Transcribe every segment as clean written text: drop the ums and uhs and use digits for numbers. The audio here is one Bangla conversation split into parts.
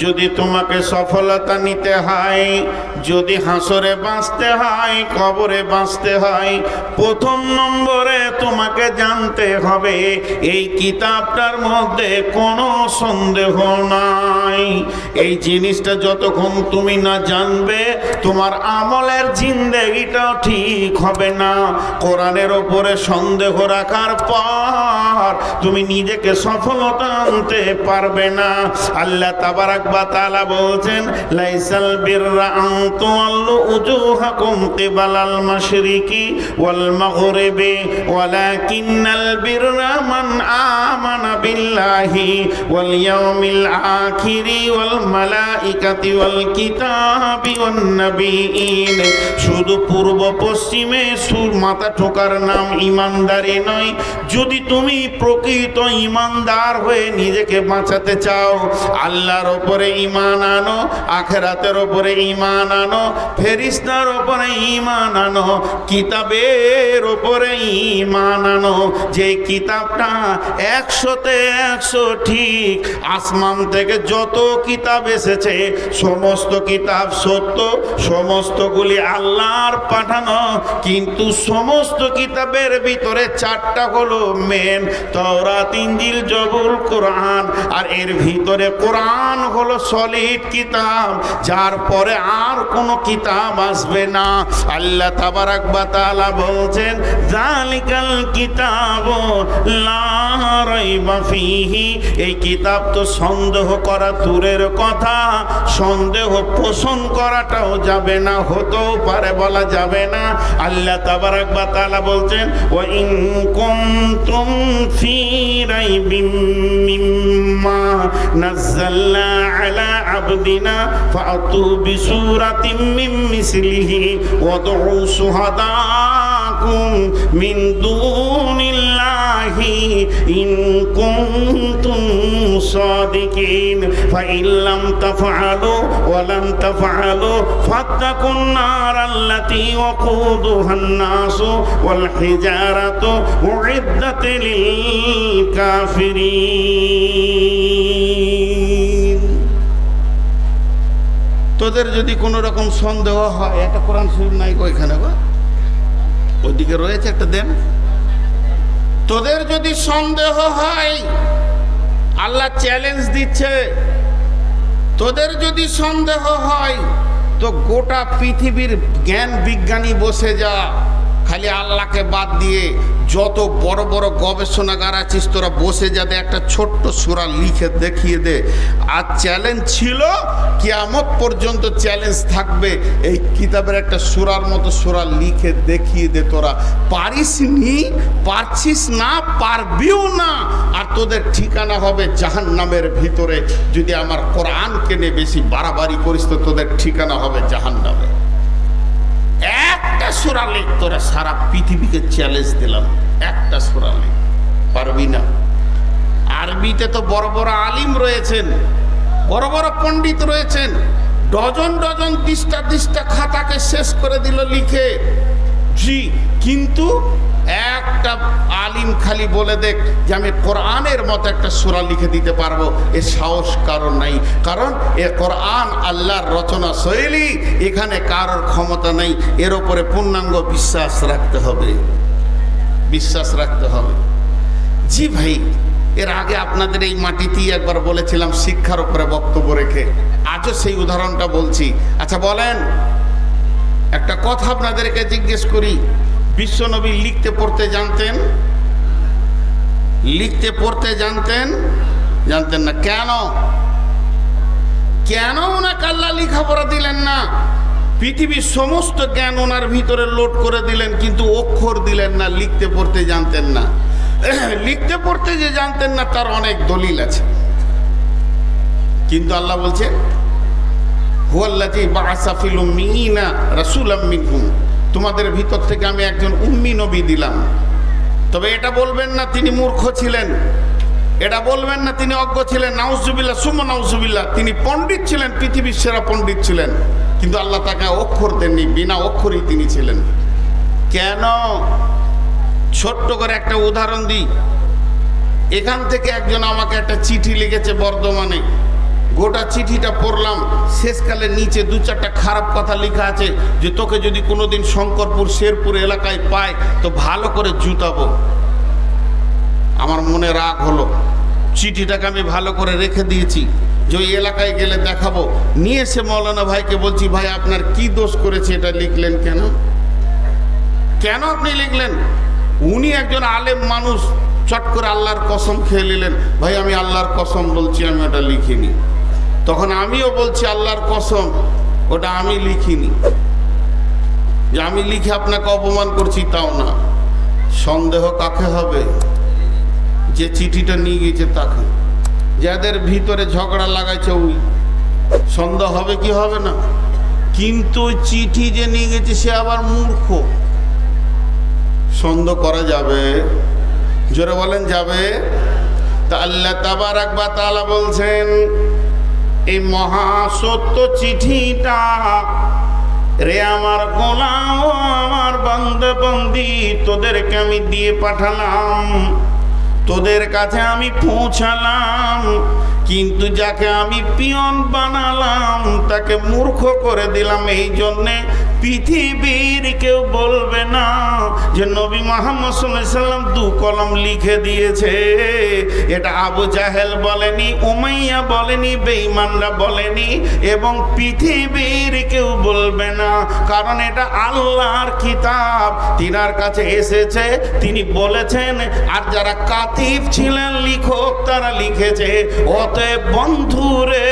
যদি তোমাকে সফলতা নিতে হয়, যদি হাসরে বাঁচতে হয়, কবরে বাঁচতে হয়, প্রথম নম্বরে তোমাকে জানতে হবে এই কিতাবটার মধ্যে কোনো সন্দেহ নাই। এই জিনিসটা যতক্ষণ তুমি না জানবে, তোমার আমলের জিন্দেগিটাও ঠিক হবে না। কোরআনের ওপরে সন্দেহ রাখার পর তুমি নিজেকে সফলতা আনতে পারবে না। আল্লাহ তাবারাক ওয়া তাআলা বলছেন, লাইসাল বিররা আন তুওয়াল্লু উজুহাকুম কিবালাল মাশরিকি ওয়াল মাগরিবি ওয়ালাকিন্নাল বিররা মান আমানা বিল্লাহি ওয়াল ইয়াউমিল আখিরি ওয়াল মালাইকাতি ওয়াল কিতাবি ওয়ান নাবিয়িন। শুধু পূর্ব পশ্চিমে মাথা ঠোকার নাম ইমানদারি নয়। যদি তুমি প্রকৃত ইমানদার হয়ে নিজেকে বাঁচাতে চাও, আল্লাহর ওপরে ঈমান আনো, আখিরাতের ওপরে ঈমান আনো, ফেরেশতার ওপরে ঈমান আনো, কিতাবের ওপরে ঈমান আনো। যে কিতাবটা 100-তে 100 ঠিক। আসমান থেকে যত কিতাব এসেছে সমস্ত কিতাব সত্য, সমস্তগুলি আল্লাহর পাঠানো। কিন্তু সমস্ত কিতাবের ভিতরে 4টা হলো মেন, তাওরাত, ইনজিল, জবুর, কোরআন। আর এর ভিতরে কোরআন হলো সলিড কিতাব, যার পরে আর কোনো কিতাব আসবে না। আল্লাহ তাবারাক ওয়া তাআলা বলছেন, যালিকাল কিতাবু লা রাইবা ফীহি। এই কিতাব তো সন্দেহ করা দূরের কথা, সন্দেহ পোষণ করাটাও যাবে না, হতেও পারে, বলা যাবে না। আল্লাহ তাবারাক ওয়া তাআলা বলছেন, ওয়া ইন কুনতুম ফী রাইবিম মিম্মা নাযালনা আলা আবদিনা ফাতু বিসূরাতিম মিন মিসলিহি ওয়াদউ শুহাদাকুম মিন দুনিল্লাহি ইন কুনতুম সাদিকিন ফাইন লাম তাফআলু ওয়া লাম তাফআলু ফাত্তাকুন নার আল্লাতী ওয়াকুদুহান নাসু ওয়াল হিজারাতু উইদ্দাত লিল কাফিরিন। তোদের যদি কোনো রকম সন্দেহ হয়, একটা কোরআন শরীফ নাই ওইখানে, ওইদিকে রয়েছে, একটা দেন। তোদের যদি সন্দেহ হয়, আল্লাহ চ্যালেঞ্জ দিচ্ছে, তোদের যদি সন্দেহ হয় তো গোটা পৃথিবীর জ্ঞান বিজ্ঞানী বসে যা, খালি আল্লাহকে বাদ দিয়ে যত বড় বড় গবেষণাগার আছিস তোরা বসে যাতে একটা ছোট্ট সূরা লিখে দেখিয়ে দে। আর চ্যালেঞ্জ ছিল, কিয়ামত পর্যন্ত চ্যালেঞ্জ থাকবে, এই কিতাবের একটা সূরার মতো সূরা লিখে দেখিয়ে দে। তোরা পারিস নি, পারছিস না, পারবিও না। আর তোদের ঠিকানা হবে জাহান্নামের ভিতরে। যদি আমার কোরআনকে নিয়ে বেশি বাড়াবাড়ি করিস তো তোদের ঠিকানা হবে জাহান্নামে। একটা সূরা লিখ, তোরা সারা পৃথিবীকে চ্যালেঞ্জ দিলাম, একটা সূরা লিখ। পারবি না? আরবিতে তো বড় বড় আলিম রয়েছেন, বড় বড় পণ্ডিত রয়েছেন, ডজন ডজন 30টা খাতাকে শেষ করে দিল লিখে। জি, কিন্তু একটা আলিম খালি বলে দেখ যে আমি কোরআনের মতো একটা সূরা লিখে দিতে পারবো, এ সাহস কারণ নাই। কারণ এ কোরআন আল্লাহর রচনা শৈলী, এখানে কারোর ক্ষমতা নেই। এর উপরে পূর্ণাঙ্গ বিশ্বাস রাখতে হবে, বিশ্বাস রাখতে হবে। জি ভাই, এর আগে আপনাদের এই মাটিতেই একবার বলেছিলাম শিক্ষার উপরে বক্তব্য রেখে, আজও সেই উদাহরণটা বলছি। আচ্ছা বলেন, একটা কথা আপনাদেরকে জিজ্ঞেস করি, বিশ্বনবী লিখতে পড়তে জানতেন? লিখতে পড়তে জানতেন? জানতেন না। কেন? কেন ওনাকে আল্লাহ লেখাপড়া দিলেন না? পৃথিবীর সমস্ত জ্ঞান ওনার ভিতরে লোড করে দিলেন, কিন্তু অক্ষর দিলেন না, লিখতে পড়তে জানতেন না। লিখতে পড়তে যে জানতেন না তার অনেক দলিল আছে, কিন্তু আল্লাহ বলছে, হুয়াল্লাযী বা'আসা ফিল উম্মিয়িনা রাসূলাম মিনহুম, তোমাদের ভিতর থেকে আমি একজন উম্মি নবী দিলাম। তবে এটা বলবেন না তিনি মূর্খ ছিলেন, এটা বলবেন না তিনি অজ্ঞ ছিলেন, নাউজুবিল্লাহ সুম্মা নাউজুবিল্লাহ। তিনি পণ্ডিত ছিলেন, পৃথিবীর সেরা পণ্ডিত ছিলেন, কিন্তু আল্লাহ তাকে অক্ষর দেননি, বিনা অক্ষরই তিনি ছিলেন। কেন? ছোট্ট করে একটা উদাহরণ দিই। এখান থেকে একজন আমাকে একটা চিঠি লিখেছে বর্ধমানে, গোটা চিঠিটা পড়লাম, শেষকালে নিচে দু চারটা খারাপ কথা লেখা আছে যে তোকে যদি কোনোদিন শঙ্করপুর শেরপুর এলাকায় পায় তো ভালো করে জুতাবো। আমার মনে রাগ হলো, চিঠিটাকে আমি ভালো করে রেখে দিয়েছি যে ওই এলাকায় গেলে দেখাবো। নিয়ে এসে মৌলানা ভাইকে বলছি, ভাই আপনার কি দোষ করেছে, এটা লিখলেন কেন? কেন আপনি লিখলেন? উনি একজন আলেম মানুষ, চট করে আল্লাহর কসম খেয়ে নিলেন, ভাই আমি আল্লাহর কসম বলছি আমি ওটা লিখিনি। তখন আমিও বলছি আল্লাহর কসম ওটা আমি লিখিনি, যে আমি লিখে আপনাকে অপমান করছি তাও না। সন্দেহ কাকে হবে? যে চিঠিটা নিয়ে গেছে তাকে, যাদের ভিতরে ঝগড়া লাগাইছে ওই। সন্দেহ হবে কি হবে না? কিন্তু চিঠি যে নিয়ে গেছে সে আবার মূর্খ, সন্দেহ করা যাবে? জোরে বলেন যাবে? তা আল্লাহ তাবারাক ওয়া তাআলা বলছেন এই মহা সত্য চিঠিটা রে আমার গোলাম ও আমার বান্দা বান্দি, তোদেরকে আমি দিয়ে পাঠালাম, তোদের কাছে আমি পৌঁছালাম, কিন্তু যাকে আমি পিয়ন বানালাম তাকে মূর্খ করে দিলাম। এই জন্যে পৃথিবীর কেউ বলবে না যে নবী মুহাম্মদ সাল্লাল্লাহু আলাইহি সাল্লাম 2 কলম লিখে দিয়েছে। এটা আবু জাহেল বলেনি, উমাইয়া বলেনি, বেঈমানরা বলেনি, এবং পৃথিবীর কেউ বলবে না, কারণ এটা আল্লাহর কিতাব, তিনার কাছে এসেছে, তিনি বলেছেন। আর যারা কাতিব ছিলেন লিখক তারা লিখেছে। অতএব বন্ধুরে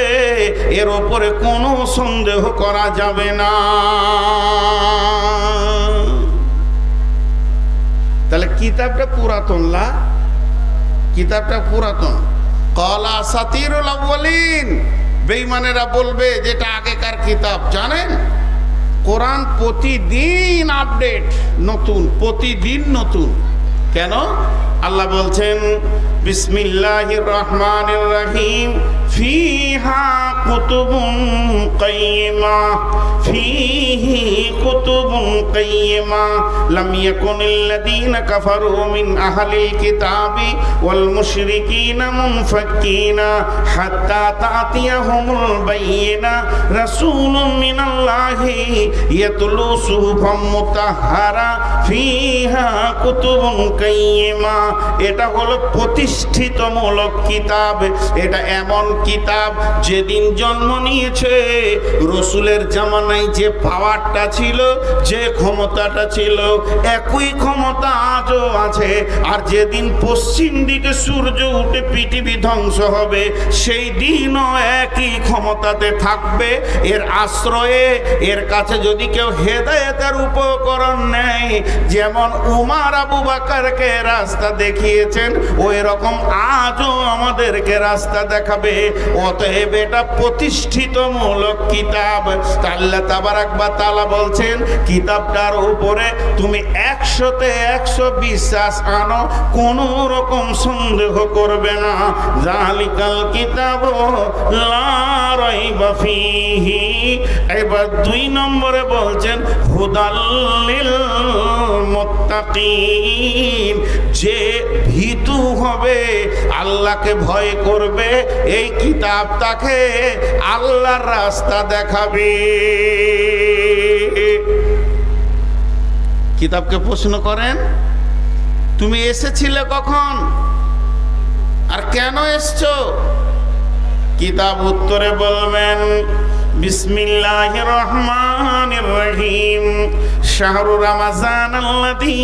এর ওপরে কোনো সন্দেহ করা যাবে না। তাহলে কিতাবটা পুরাতন না? কিতাবটা পুরাতন। ক্বালা আসাতিরুল আউয়ালিন, বেঈমানেরা বলবে যেটা আগেকার কিতাব। জানেন কোরআন প্রতিদিন আপডেট, নতুন, প্রতিদিন নতুন। কেন? আল্লাহ বলছেন বিসমিল্লাহির রহমানির রহিম, ফিহা কুতুবুন কাইয়্যিমা, ফিহি কুতুবুন কাইয়্যিমা লাম ইয়াকুনিল্লাযীনা কাফারু মিন আহলিল কিতাবি ওয়াল মুশরিকিনা মুনফাক্কিনা হাত্তা তা'তিয়াহুমুল বায়্যিনা রাসূলুম মিনাল্লাহি ইয়াতলু সুহুফাম মুতাহহারা ফিহা কুতুবুন কাইয়্যিমা। এটা হলো প্রতিষ্ঠিতমূলক কিতাব। এটা এমন কিতাব যেদিন জন্ম নিয়েছে রসুলের জামানায় যে পাওয়ারটা ছিল, যে ক্ষমতাটা ছিল, একই ক্ষমতা আজও আছে। আর যেদিন পশ্চিম দিকে সূর্য উঠে পৃথিবী ধ্বংস হবে সেই দিনও একই ক্ষমতাতে থাকবে। এর আশ্রয়ে, এর কাছে যদি কেউ হেদায়েতের উপকরণ নেয়, যেমন উমর আবু বকরকে রাস্তা দেখিয়েছেন ওই রকম আজও আমাদেরকে রাস্তা দেখাবে। অতএব এটা প্রতিষ্ঠিতমূলক কিতাব। আল্লাহ তাবারাক ওয়া তাআলা বলছেন কিতাবটার উপরে তুমি 100-তে 100 বিশ্বাস আনো, কোনো রকম সন্দেহ করবে না। যালিকাল কিতাবু লা রাইবা ফীহি। এবার 2 নম্বরে বলছেন হুদাল লিল মুত্তাকিন, যে ভীতু হবে, আল্লাহকে ভয় করবে, এই কিতাব তাকে আল্লাহর রাস্তা দেখাবে। কিতাবকে প্রশ্ন করেন তুমি এসেছিলে কখন আর কেন এসছো? কিতাব উত্তরে বলবেন বিসমিল্লাহির রহমানির রহিম, শাহরু রমাজান আল্লাযী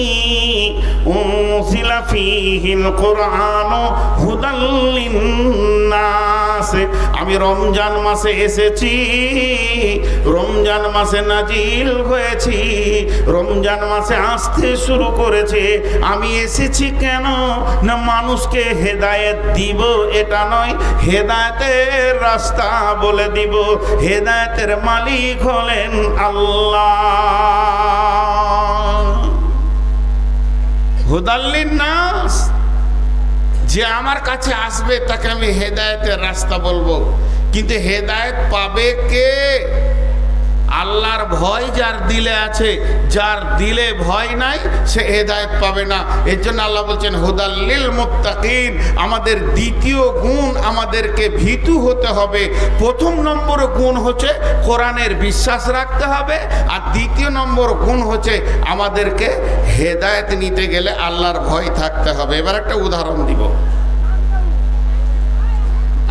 উনজিলা ফীহিল কুরআনু হুদাল লিন্নাস। আমি রমজান মাসে এসেছি, রমজান মাসে নাজিল হয়েছি, রমজান মাসে আসতে শুরু করেছে। আমি এসেছি কেন না মানুষকে হেদায়েত দিব, এটা নয়, হেদায়েতের রাস্তা বলে দিব। হেদায়েতের মালিক হলেন আল্লাহ। হুদাল লিন্নাস, যে আমার কাছে আসবে তাকে আমি হেদায়েতের রাস্তা বলবো। কিন্তু হেদায়েত পাবে কে? আল্লাহর ভয় যার দিলে আছে, যার দিলে ভয় নাই সে হেদায়েত পাবে না। এর জন্য আল্লাহ বলছেন হুদাল লিল মুত্তাকিন। আমাদের দ্বিতীয় গুণ, আমাদেরকে ভীতু হতে হবে। প্রথম নম্বর গুণ হচ্ছে কোরআনের বিশ্বাস রাখতে হবে, আর দ্বিতীয় নম্বর গুণ হচ্ছে আমাদেরকে হেদায়েত নিতে গেলে আল্লাহর ভয় থাকতে হবে। এবার একটা উদাহরণ দিব।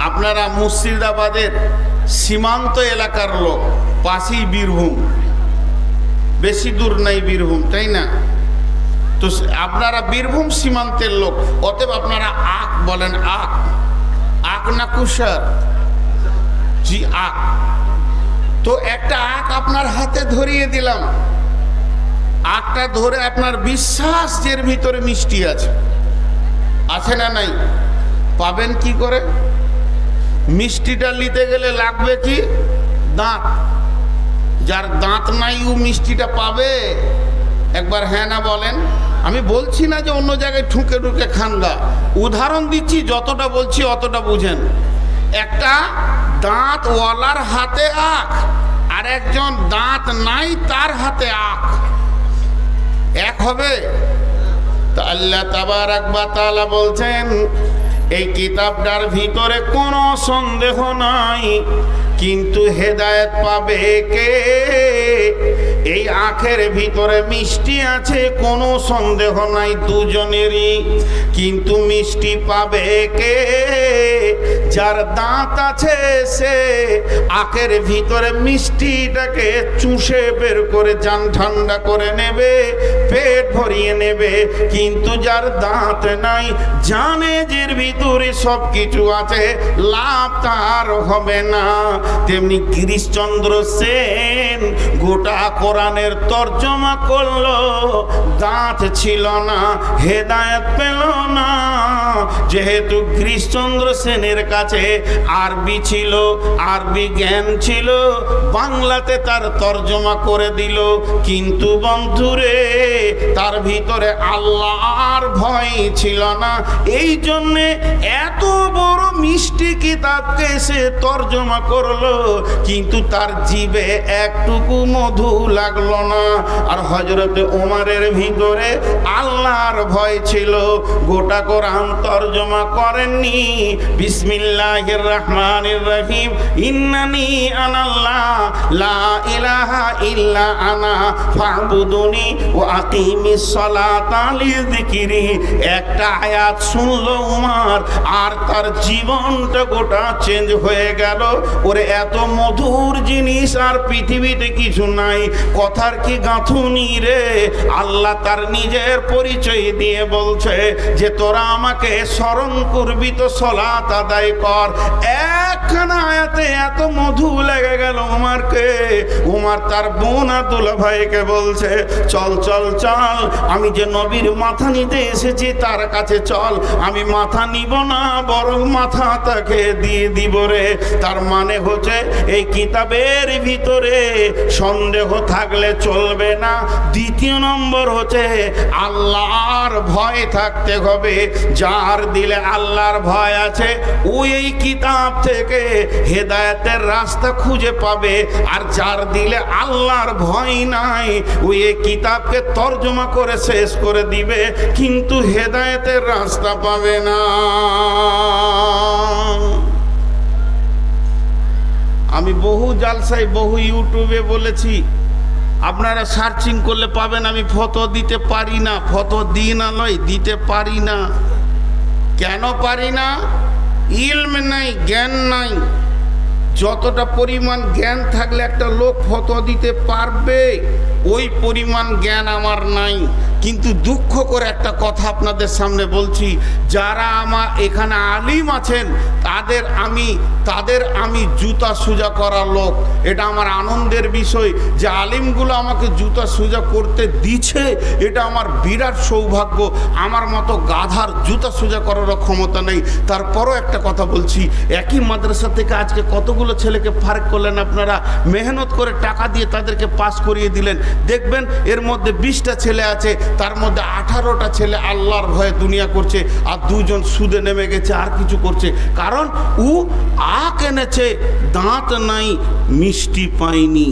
আপনারা মুর্শিদাবাদের সীমান্ত এলাকার লোক, পাশেই বীরভূম, বেশি দূর নাই বীরভূম, তাই না? তো আপনারা বীরভূম সীমান্তের লোক, অতএব আপনারা আখ বলেন। আখ, আখ না কুষার? জি আখ। তো একটা আখ আপনার হাতে ধরিয়ে দিলাম, আখটা ধরে আপনার বিশ্বাস এর ভিতরে মিষ্টি আছে, আছে না নাই? পাবেন কি করে? মিষ্টিটা নিতে গেলে লাগবে কি? দাঁত। যার দাঁত নাই ও মিষ্টিটা পাবে? একবার হ্যাঁ না বলেন। আমি বলছি না যে অন্য জায়গায় ঠুকে ঠুকে খানগা, উদাহরণ দিচ্ছি, যতটা বলছি অতটা বুঝেন। একটা দাঁতওয়ালার হাতে আখ, আর একজন দাঁত নাই তার হাতে আখ, এক হবে? তা আল্লাহ তাবারাক ওয়া তাআলা বলছেন এই কিতাবটার ভিতরে কোনো সন্দেহ নাই, কিন্তু হেদায়েত পাবে কে? এই আখের ভিতরে মিষ্টি আছে, কোনো সন্দেহ নাই দুজনেরই, কিন্তু মিষ্টি পাবে কে? যার দাঁত আছে সে আখের ভিতরে মিষ্টিটাকে চুষে বের করে জান ঠান্ডা করে নেবে, পেট ভরিয়ে নেবে। কিন্তু যার দাঁত নাই, জানে যের ভিতরে সব কিছু আছে, লাভ তার হবে না। তেমনি গিরিশচন্দ্র সেন গোটা কোরআনের তর্জমা করলো, দাঁত ছিল না, হেদায়েত পেল না। যেহেতু গিরিশচন্দ্র সেনের কাছে আরবি ছিল, আরবি জ্ঞান ছিল, বাংলাতে তার তর্জমা করে দিল। কিন্তু বন্ধুরে, তার ভিতরে আল্লাহর ভয় ছিল না, এই জন্যে এত বড় মিষ্টি কিতাবকে সে তর্জমা করলো, কিন্তু তার জিভে একটুকু মধু লাগলো না। আর হযরতে ওমরের ভিতরে আল্লাহর ভয় ছিল, গোটা কোরআন তর্জমা করেননি। বিসমিল্লাহির রহমানির রহিম, ইন্নানি আনাল্লাহ লা ইলাহা ইল্লা আনা ফাবুদুনি ওয়া আকিমিস সালাতা লিযিকরি। একটা আয়াত শুনলো উমর, আর তার জীবনটা গোটা চেঞ্জ হয়ে গেল। ওরে এত মধুর জিনিস আর পৃথিবীতে কিছু নাই। কথার কি গাঁথুনি রে! আল্লাহ তার নিজের পরিচয় দিয়ে বলছে যে তোরা আমাকে স্মরণ করবি তো সালাত আদায় কর। একখানা আয়াতে এত মধু লেগে গেল উমরকে। উমর তার বোন আব্দুল্লাহ ভাইকে বলছে, চল চল চল, আমি যে নবীর মাথা নিতে এসেছি তার কাছে চল। আমি মাথা নিব না, বরং মাথা তাকে দিয়ে দিব রে। তার মানে হচ্ছে এই কিতাবের ভিতরে সন্দেহ থাকলে চলবে না। দ্বিতীয় নম্বর হচ্ছে আল্লাহর ভয় থাকতে হবে। যার দিলে আল্লাহর ভয় আছে, ও এই কিতাব থেকে হেদায়েতের রাস্তা খুঁজে পাবে। আর যার দিলে আল্লাহর ভয় নাই, ও এই কিতাবকে তর্জমা করে শেষ করে দিবে, কিন্তু হেদায়েতের রাস্তা পাবে না। আমি বহু জালসায়, বহু ইউটিউবে বলেছি, আপনারা সার্চিং করলে পাবেন। আমি ফটো দিতে পারি না, ফটো দিই না নয়, দিতে পারি না। কেন পারি না? ইলম নাই, জ্ঞান নাই। যতটা পরিমাণ জ্ঞান থাকলে একটা লোক ফটো দিতে পারবে, ওই পরিমাণ জ্ঞান আমার নাই। কিন্তু দুঃখ করে একটা কথা আপনাদের সামনে বলছি, যারা আমার এখানে আলিম আছেন তাদের আমি জুতা সুজা করা লোক। এটা আমার আনন্দের বিষয় যে আলিমগুলো আমাকে জুতা সুজা করতে দিচ্ছে, এটা আমার বিরাট সৌভাগ্য। আমার মতো গাধার জুতা সুজা করারও ক্ষমতা নেই। তারপরও একটা কথা বলছি, একই মাদ্রাসা থেকে আজকে কতগুলো ছেলেকে ফার্ক করলেন আপনারা, মেহনত করে টাকা দিয়ে তাদেরকে পাস করিয়ে দিলেন। দেখবেন এর মধ্যে 20টা ছেলে আছে, তার মধ্যে 18টা ছেলে আল্লাহর ভয়ে দুনিয়া করছে, আর 2জন সুদে নেমে গেছে, আর কিছু করছে। কারণ ও আখ এনেছে, দাঁত নাই, মিষ্টি পায়নি।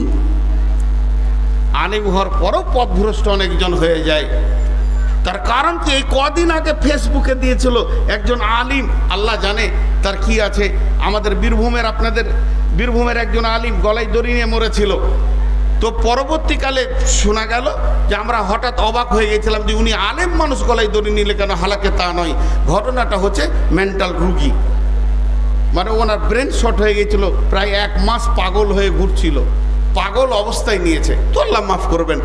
আলিম হওয়ার পরও পথভ্রষ্ট অনেকজন হয়ে যায়। তার কারণ কি, এই কদিন আগে ফেসবুকে দিয়েছিল একজন আলিম, আল্লাহ জানে তার কি আছে, আমাদের বীরভূমের, আপনাদের বীরভূমের একজন আলিম গলায় দড়ি নিয়ে মরেছিল। তো পরবর্তীকালে শোনা গেল যে আমরা হঠাৎ অবাক হয়ে গেছিলাম যে উনি আলেম মানুষ গলায় দড়ি নিলে কেন, হালাকে তা নয়। ঘটনাটা হচ্ছে মেন্টাল রুগী, মানে ওনার ব্রেন শর্ট হয়ে গেছিল, প্রায় 1 মাস পাগল হয়ে ঘুরছিল, পাগল অবস্থায় নিয়েছে, তো আল্লাহ মাফ করবেন।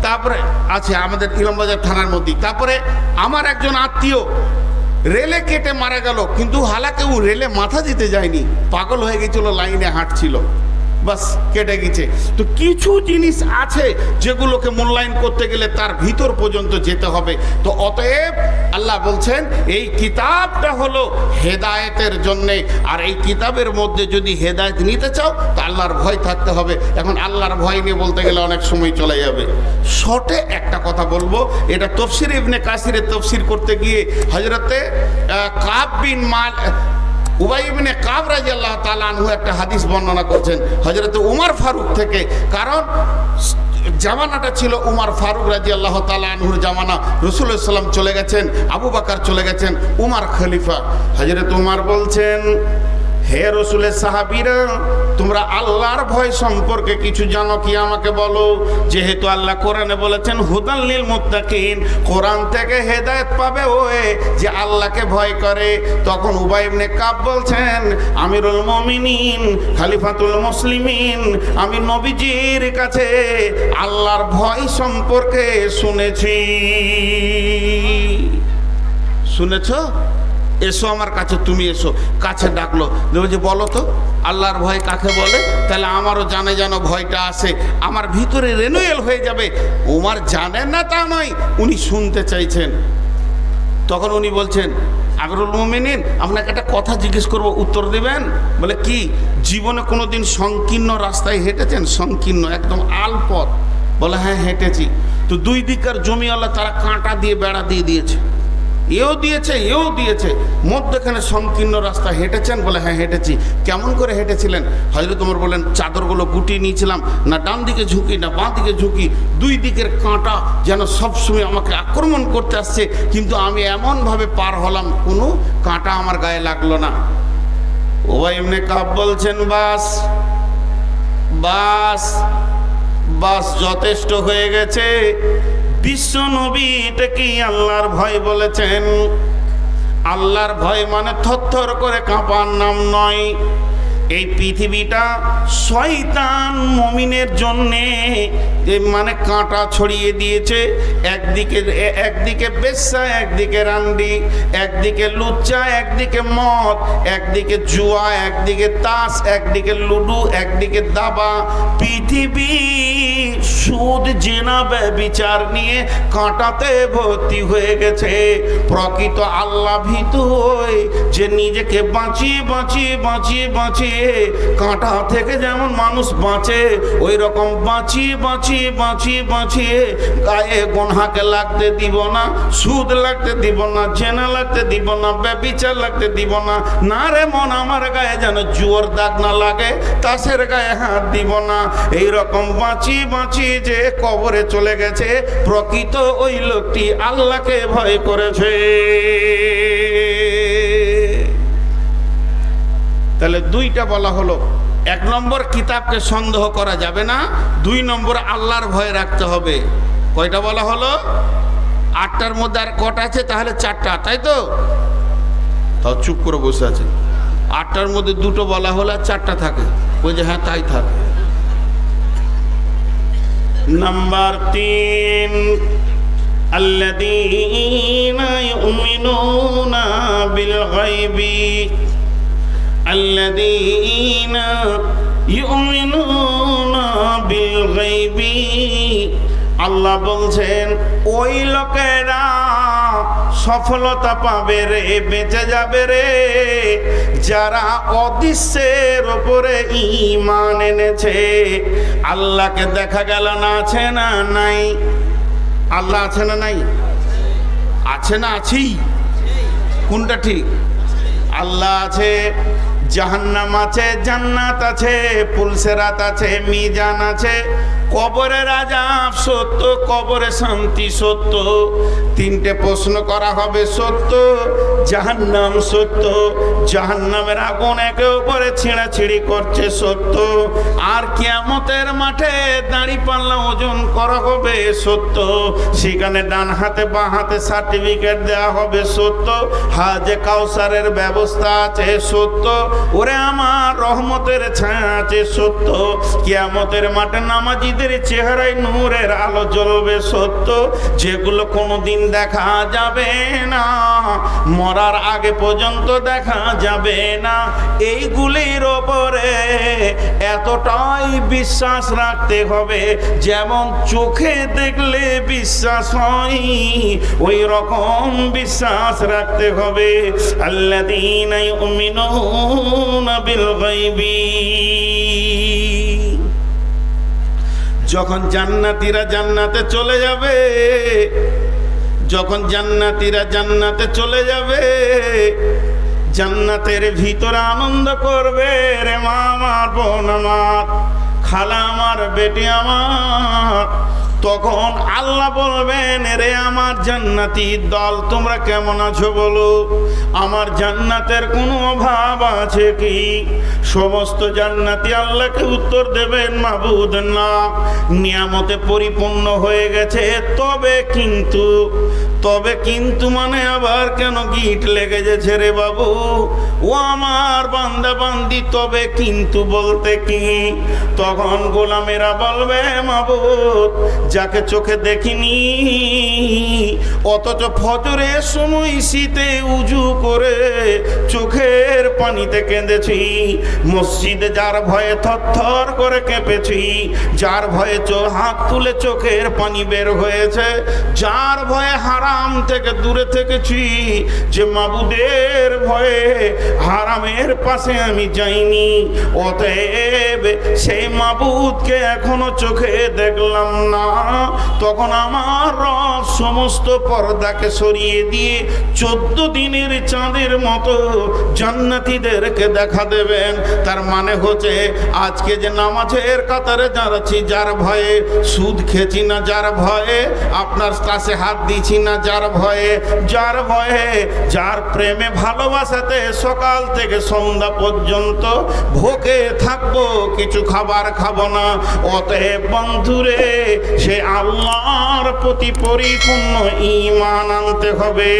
তারপরে আছে আমাদের ইলামবাজার থানার মধ্যে। তারপরে আমার একজন আত্মীয় রেলে কেটে মারা গেল, কিন্তু হালাকে ও রেলে মাথা দিতে যায়নি, পাগল হয়ে গেছিল, লাইনে হাঁটছিল, বাস কেটে গেছে। তো কিছু জিনিস আছে যেগুলোকে মূল্যায়ন করতে গেলে তার ভিতর পর্যন্ত যেতে হবে। তো অতএব আল্লাহ বলছেন এই কিতাবটা হলো হেদায়েতের জন্যে, আর এই কিতাবের মধ্যে যদি হেদায়েত নিতে চাও তো আল্লাহর ভয় থাকতে হবে। এখন আল্লাহর ভয় নিয়ে বলতে গেলে অনেক সময় চলে যাবে। শর্টে একটা কথা বলবো, এটা তফসির ইবনে কাসিরের তফসির করতে গিয়ে হযরতে কাব বিন উবাই ইবনে কাব রাদিয়াল্লাহু তাআলা আনহু একটা হাদিস বর্ণনা করছেন হযরত উমর ফারুক থেকে। কারণ জামানাটা ছিল উমর ফারুক রাদিয়াল্লাহু তাআলা আনহুর জামানা, রাসূলুল্লাহ সাল্লাল্লাহু আলাইহি ওয়াসাল্লাম চলে গেছেন, আবু বকর চলে গেছেন, উমর খলিফা। হযরত উমর বলছেন, হে রাসূলের সাহাবীরা, তোমরা আল্লাহর ভয় সম্পর্কে কিছু জানো কি আমাকে বলো। যেহেতু আল্লাহ কোরআনে বলেছেন হুদাল লিল মুত্তাকিন, কোরআন থেকে হেদায়েত পাবে ওই যে আল্লাহকে ভয় করে। তখন উবাই ইবনে কাব বলছেন, আমিরুল মুমিনিন, খলিফাতুল মুসলিমিন, আমি নবীজির কাছে আল্লাহর ভয় সম্পর্কে শুনেছি। শুনেছো? এসো আমার কাছে, তুমি এসো। কাছে ডাকলো, যে বলো তো আল্লাহর ভয় কাকে বলে, তাহলে আমারও জানে যেন ভয়টা আসে, আমার ভিতরে রেনুয়েল হয়ে যাবে। ওমর জানেন না তা নয়, উনি শুনতে চাইছেন। তখন উনি বলছেন, আমিরুল মুমিনিন, আপনাকে একটা কথা জিজ্ঞেস করব, উত্তর দেবেন? বলে কি? জীবনে কোনোদিন সংকীর্ণ রাস্তায় হেঁটেছেন? সংকীর্ণ একদম আলপথ? বলে হ্যাঁ হেঁটেছি। তো 2 দিকের জমিওয়ালা তারা কাঁটা দিয়ে বেড়া দিয়ে দিয়েছে, এও দিয়েছে এও দিয়েছে, মধ্যখানে সংকীর্ণ রাস্তা হেঁটেছেন? বলে হ্যাঁ হেঁটেছি। কেমন করে হেঁটেছিলেন? হযরত ওমর বলেন, চাদরগুলো গুটিয়ে নিয়েছিলাম, না ডান দিকে ঝুঁকি না বাঁ দিকে ঝুঁকি, 2 দিকের কাঁটা যেন সবসময় আমাকে আক্রমণ করতে আসছে, কিন্তু আমি এমনভাবে পার হলাম কোনো কাঁটা আমার গায়ে লাগলো না। উবাই ইবনে কাব বলছেন, বাস বাস বাস, যথেষ্ট হয়ে গেছে। বিশ্ব নবী এটা কি আল্লাহর ভয় বলেছেন? আল্লাহর ভয় মানে থরথর করে কাঁপার নাম নয়। এই পৃথিবীটা শয়তান মুমিনের জন্যে মানে কাঁটা ছড়িয়ে দিয়েছে। একদিকে বেশ্যা, একদিকে রান্ডি, একদিকে লুচ্চা, একদিকে মদ, একদিকে জুয়া, একদিকে তাস, একদিকে লুডু, একদিকে দাবা। পৃথিবী সুদ, জেনা, ব্যভিচার নিয়ে কাঁটাতে ভর্তি হয়ে গেছে। প্রকৃত আল্লাহ ভীতু হয়ে যে নিজেকে বাঁচিয়ে বাঁচিয়ে বাঁচিয়ে বাঁচিয়ে কাঁটা থেকে যেমন মানুষ বাঁচে, ওই রকম বাঁচিয়ে বাঁচিয়ে বাঁচিয়ে বাঁচিয়ে গায়ে গোনাকে লাগতে দিব না, সুদ লাগতে দিব না, জেনা লাগতে দিব না, ব্যভিচার লাগতে দিব না। না রে মন, আমার গায়ে যেন জুয়োর দাগ না লাগে, তাসের গায়ে হাত দিব না। এই রকম বাঁচিয়ে বাঁচিয়ে যে কবরে চলে গেছে, প্রকৃত ওই লোকটি আল্লাহকে ভয় করেছে। তাহলে 2টা বলা হলো, 1 নম্বর কিতাবকে সন্দেহ করা যাবে না, 2 নম্বর আল্লাহর ভয় রাখতে হবে। কয়টা বলা হলো? 8টার মধ্যে আর কটা আছে? তাহলে 4টা, তাই তো? তাও চুপ করে বসে আছে। 8টার মধ্যে 2টো বলা হলো আর 4টা থাকে, ওই যে হ্যাঁ তাই থাকে। নাম্বার 3, আল্লাযীনা ইউমিনুনা বিল গায়বি, আল্লাযীনা ইউমিনুনা বিল গায়বি। আল্লাহ বলছেন ওই লোকেরা সফলতা পাবে রে, বেঁচে যাবে রে, যারা অদৃশ্যের ওপরে ঈমান এনেছে। আল্লাহকে দেখা গেল না, আছে না নাই? আল্লাহ আছে না নাই? আছে না আছি? কোনটা ঠিক? আল্লাহ আছে, জাহান্নাম আছে, জান্নাত আছে, পুলসেরাত আছে, মিজান আছে, কবরের আযাব সত্য, কবরে শান্তি সত্য। তিনটে প্রশ্ন করা হবে সত্য, জাহান্নাম সত্য, জাহান্নামের আগুন একে উপরে ছিঁড়াছিঁড়ি করছে সত্য, আর কিয়ামতের মাঠে দাঁড়িপাল্লা ওজন করা হবে সত্য, সেখানে ডান হাতে বাঁ হাতে সার্টিফিকেট দেওয়া হবে সত্য, হাজে কাউসারের ব্যবস্থা আছে সত্য, ওরে আমার রহমতের ছায়া আছে সত্য, কিয়ামতের মাঠে নামাজীদের চেহারায় নূরের আলো জ্বলবে সত্য, যেগুলো কোনোদিন দেখা যাবে না, মরার আগে পর্যন্ত দেখা যাবে না। এইগুলির ওপরে এতটাই বিশ্বাস রাখতে হবে, যেমন চোখে দেখলে বিশ্বাস হয় ওই রকম বিশ্বাস রাখতে হবে। আল্লাযীনা ইউমিনুনা বিল গায়বি। যখন জান্নাতীরা জান্নাতে চলে যাবে, যখন জান্নাতীরা জান্নাতে চলে যাবে, জান্নাতের ভিতরে আনন্দ করবে, রে মা আমার, বোন আমার, খালা আমার, বেটি আমার, তখন আল্লাহ বলবেন, রে আমার জান্নাতি দল, তোমরা কেমন আছো বলো, আমার জান্নাতের কোনো অভাব আছে কি? সমস্ত জান্নাতি আল্লাহকে উত্তর দেবেন, মাবুদ না, নিয়ামতে পরিপূর্ণ হয়ে গেছে, তবে কিন্তু মানে আবার কেন গিট লেগে গেছে রে বাবু, ও আমার বান্দা বান্দি, তবে কিন্তু বলতে কি? তখন গোলামেরা বলবে, মাবুদ, যাকে চোখে দেখিনি অথচ ফজরের সময় শীতে উজু করে চোখের পানিতে কেঁদেছি, মসজিদে যার ভয়ে থরথর করে কেঁপেছি, যার ভয়ে হাত তুলে চোখের পানি বের হয়েছে, যার ভয়ে হারাম থেকে দূরে থেকেছি, যে মাবুদের ভয়ে হারামের পাশে আমি যাইনি, অতএব সেই মাবুদকে এখনো চোখে দেখলাম না, তখন আমার রব সমস্ত পর্দাকে সরিয়ে দিয়ে 14 দিনের চাঁদের মতো জান্নাতীদেরকে দেখা দেবেন। তার মানে হচ্ছে আজকে যে নামাজের কাতারে দাঁড়াচ্ছি, যার ভয়ে সুদ খেছি না, যার ভয়ে আপনার কাছে হাত দিচ্ছি না, যার ভয়ে, যার ভয়ে, যার প্রেমে ভালোবাসাতে সকাল থেকে সন্ধ্যা পর্যন্ত ভোগে থাকবো, কিছু খাবার খাবো না, অতএব বন্ধুরে সে আল্লাহর প্রতি পরিপূর্ণ ঈমান আনতে হবে।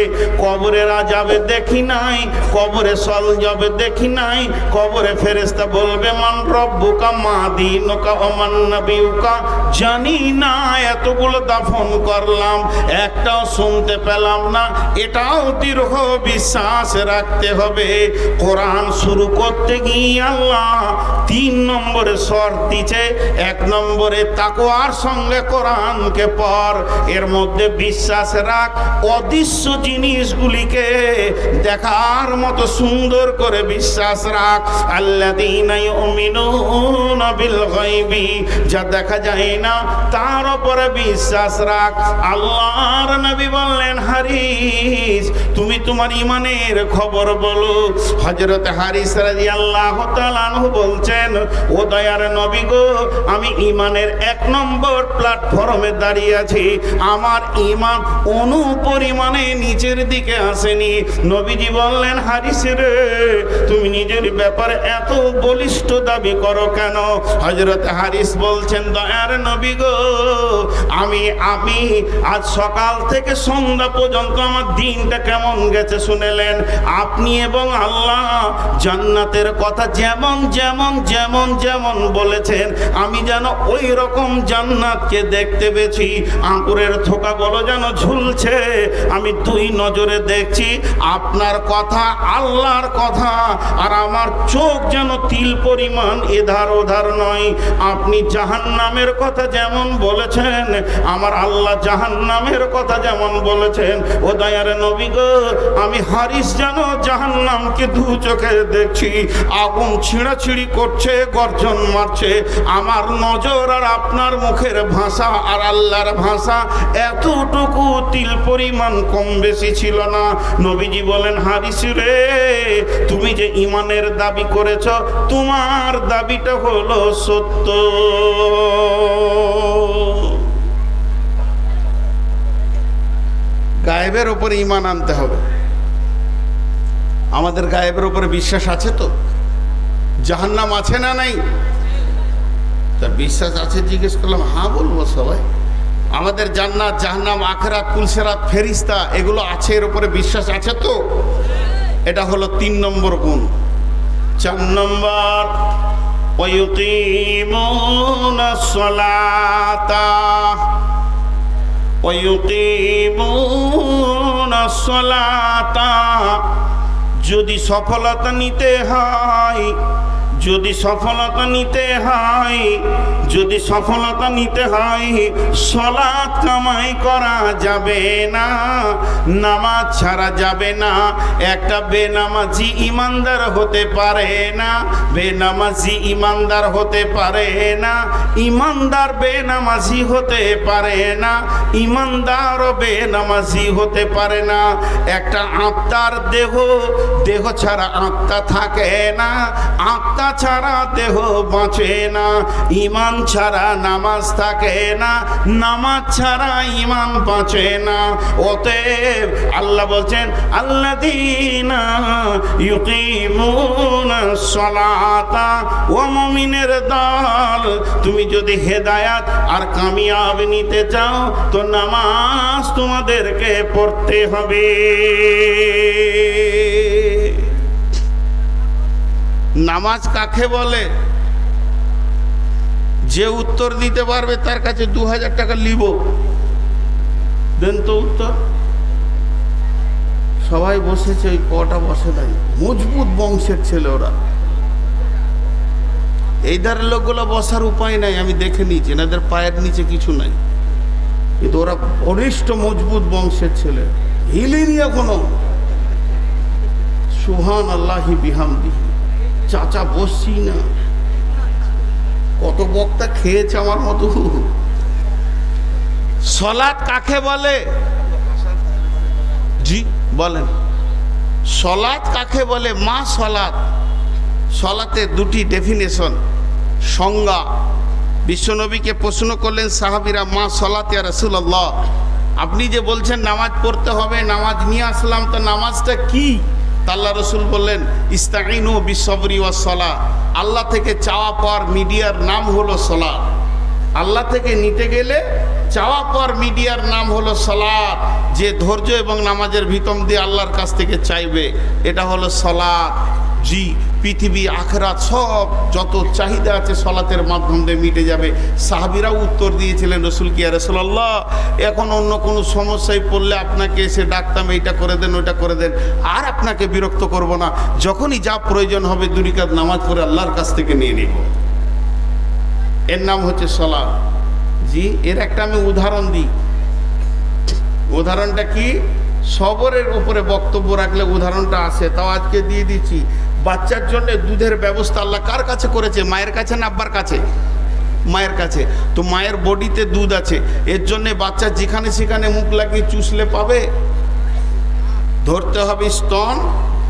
কবরের আযাবে দেখি নাই, কবরে সলজবে দেখি নাই, কবরে ফেরেশতা বলবে, মান রব্বুকা মা দীনুকা ওয়া মান নাবিয়ুকা, জানি না, এতগুলো দাফন করলাম, একটাও শুনতে পেলাম না, এটাও দৃঢ় বিশ্বাস রাখতে হবে। কোরআন শুরু করতে গিয়ে আল্লাহ 3 নম্বরে শর্ত দিচ্ছে। 1 নম্বরে তাকওয়ার সঙ্গে কোরআনকে পড়, এর মধ্যে বিশ্বাস রাখ, অদৃশ্য জিনিসগুলিকে দেখার মতো সুন্দর করে বিশ্বাস রাখ। আল্লাযীনা ইউমিনুনা বিল গায়বি, যা দেখা যায় না তার উপরে বিশ্বাস রাখ। আল্লাহর নবী বললেন, হারিস, তুমি তোমার ঈমানের খবর বলো। হযরত হারিস রাদিয়াল্লাহু তাআলা আনহু বলছেন, ও দয়ার নবী গো, আমি ঈমানের 1 নম্বর প্ল্যাটফর্মে দাঁড়িয়ে আছি, আমার ঈমান অনুপরিমাণে নিচের দিকে আসেনি। নবীজি বললেন, হারিস রে, তুমি নিজের ব্যাপারে এত বলিষ্ঠ দাবি করো কেন? হযরত হারিস বলছেন, দয়ার নবী গো, আমি আজ সকাল থেকে সন্ধ্যা পর্যন্ত আমার দিনটা কেমন গেছে শুনেলেন আপনি এবং আল্লাহ। জান্নাতের কথা যেমন যেমন যেমন যেমন বলেছেন, আমি যেন ওই রকম জান্নাতকে দেখতে পেয়েছি। আঙ্গুরের থোকাগুলো যেন ঝুলছে, আমি 2 নজরে দেখছি। আপনার কথা, আল্লাহর কথা, আর আমার চোখ যেন তিল পরিমাণ এধার ওধার নয়। আপনি জাহান্নামের কথা যেমন বলেছেন, আমার আল্লাহ জাহান্নামের কথা যেমন বলেছেন, ও দয়ার নবী গো, আমি হারিস যেন জাহান্নামকে 2 চোখে দেখছি। আগুন ছিঁড়াছিঁড়ি করছে, গর্জন মারছে। আমার নজর আর আপনার মুখের ভাষা আর আল্লাহর ভাষা এতটুকু তিল পরিমাণ কম বেশি ছিল না। নবীজি বলেন, হারিস রে, তুমি যে ঈমানের দাবি করেছ, তোমার দাবিটা হলো সত্য। গায়েবের উপরে ঈমান আনতে হবে। আমাদের গায়েবের উপরে বিশ্বাস আছে তো? জাহান্নাম আছে না নাই? তা বিশ্বাস আছে জিজ্ঞেস করলাম, হ্যাঁ বলবো সবাই। আমাদের জান্নাত, জাহান্নাম, আখিরাত, পুলসিরাত, ফেরিস্তা এগুলো আছে, এর উপরে বিশ্বাস আছে তো? এটা হলো 3 নম্বর গুণ। 4 নম্বর, ওয়ায়ুকিমুনাস সালাতা ওয়ায়ুকিমুনাস সালাতা। যদি সফলতা নিতে হয়, যদি সফলতা নিতে হয়, যদি সফলতা নিতে হয়, সালাত কামাই করা যাবে না, নামাজ ছাড়া যাবে না। একটা বেনামাজি ইমানদার হতে পারে না, বেনামাজি ইমানদার হতে পারে না, ইমানদার বেনামাজি হতে পারে না, ইমানদার বেনামাজি হতে পারে না। একটা আত্মার দেহ, দেহ ছাড়া আত্মা থাকে না, আত্মা ছাড়া দেহ বাঁচে না, ঈমান ছাড়া নামাজ থাকে না, নামাজ ছাড়া ঈমান বাঁচে না। অতএব আল্লাহ বলছেন, আল্লাযীনা ইউকিমুনাস সালাতা। ও মুমিনের দল, তুমি যদি হেদায়াত আর কামিয়াব নিতে চাও তো নামাজ তোমাদেরকে পড়তে হবে। নামাজ কাকে বলে? যে উত্তর দিতে পারবে তার কাছে 2000 টাকা লিব। দেন তো উত্তর। সবাই বসেছে, ওই কটা বসে নাই, মজবুত বংশের ছেলে ওরা। এই ধারের লোকগুলো বসার উপায় নাই, আমি দেখে নিয়েছি, এনাদের পায়ের নিচে কিছু নাই, কিন্তু ওরা বলিষ্ঠ মজবুত বংশের ছেলে, হিলেনি এখনো। সুবহান আল্লাহি বিহামদিহি। চাচা বসছি না, কত বক্তা খেয়েছে আমার মতো। সালাত কাকে বলে? জি বলেন, সালাত কাকে বলে? মা সালাত। সালাতের 2টি ডেফিনেশন, সংজ্ঞা। বিশ্বনবীকে প্রশ্ন করলেন সাহাবীরা, মা সালাত ইয়া রাসূলুল্লাহ, আপনি যে বলছেন নামাজ পড়তে হবে, নামাজ নিয়ে আসলাম, তো নামাজটা কি? আল্লাহ রসুল বললেন, ইস্তাঈনু বিসসবরি ওয়াস সালাহ। আল্লাহ থেকে চাওয়া পাওয়ার মিডিয়ার নাম হলো সালাত। আল্লাহ থেকে নিতে গেলে চাওয়া পাওয়ার মিডিয়ার নাম হলো সালাত। যে ধৈর্য এবং নামাজের ভিতর দিয়ে আল্লাহর কাছ থেকে চাইবে, এটা হলো সালাত। জি, পৃথিবী আখিরাত সব যত চাহিদা আছে সালাতের মাধ্যম দিয়ে মিটে যাবে। সাহাবীরাও উত্তর দিয়েছিলেন, রসুল কি ইয়া রাসূলুল্লাহ, এখন অন্য কোনো সমস্যায় পড়লে আপনাকে এসে ডাকতাম, এইটা করে দেন, ওইটা করে দেন, আর আপনাকে বিরক্ত করব না, যখনই যা প্রয়োজন হবে 2 রাকাত নামাজ পড়ে আল্লাহর কাছ থেকে নিয়ে নিব। এর নাম হচ্ছে সালাত। জি, এর একটা আমি উদাহরণ দিই। উদাহরণটা কি? সবরের উপরে বক্তব্য রাখলে উদাহরণটা আসে, তাও আজকে দিয়ে দিচ্ছি। বাচ্চার জন্য দুধের ব্যবস্থা আল্লাহ কার কাছে করেছে? মায়ের কাছে না আব্বার কাছে? মায়ের কাছে। তো মায়ের বডিতে দুধ আছে, এর জন্য বাচ্চা যেখানে সেখানে মুখ লাগিয়ে চুষলে পাবে? ধরতে হবে স্তন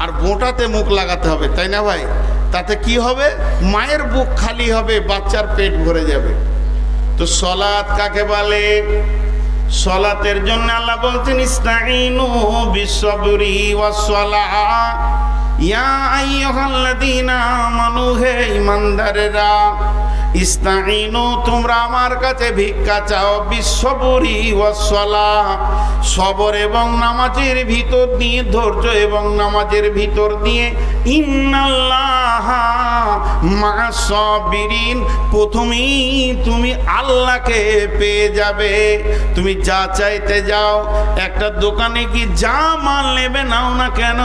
আর বোঁটাতে মুখ লাগাতে হবে, তাই না ভাই? তাতে কি হবে? মায়ের বুক খালি হবে, বাচ্চার পেট ভরে যাবে। তো সালাত কাকে বলে? সালাতের জন্য আল্লাহ বলছেন, ইস্তাঈনু বিসসবরি ওয়াস সালাহ। ইয়া আইয়ুহাল্লাযীনা আমানু, হে ঈমানদারেরা, ইস্তাঈনু, তোমরা আমার কাছে ভিক্ষা চাও, বিসসবরি ওয়াস সালাহ, সবর এবং নামাজের ভিতর দিয়ে, ধৈর্য এবং নামাজের ভিতর দিয়ে। ইন্নাল্লাহা মা'আস সাবিরিন, প্রথমেই তুমি আল্লাহকে পেয়ে যাবে। তুমি যা চাইতে যাও, একটা দোকানে কি যা মাল নেবে নাও না কেন,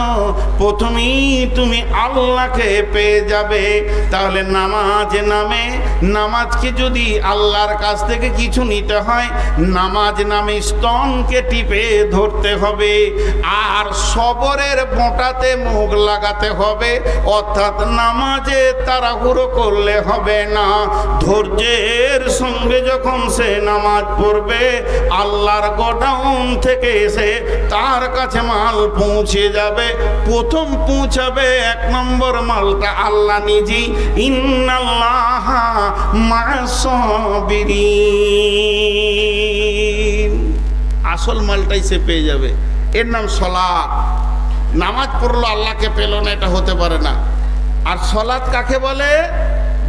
প্রথমেই তুমি আল্লাহকে পেয়ে যাবে। তাহলে নামাজ নামে, নামাজকে যদি আল্লাহর কাছ থেকে কিছু নিতে হয়, নামাজ নামে স্তনকে টিপে ধরতে হবে, আর সবরের বোঁটাতে মুখ লাগাতে হবে। অর্থাৎ নামাজে তাড়াহুড়ো করলে হবে না, ধৈর্যের সঙ্গে যখন সে নামাজ পড়বে, আল্লাহর গোডাউন থেকে এসে তার কাছে মাল পৌঁছে যাবে। প্রথম পৌঁছাবে 1 নম্বর মালটা আল্লাহ নিজেই। ইন্নাল্লাহা মা'আস সাবিরিন। আসল মালটাই সে পেয়ে যাবে। এর নাম সলাৎ। নামাজ পড়লো আল্লাহকে পেল না, এটা হতে পারে না। আর সলাৎ কাকে বলে?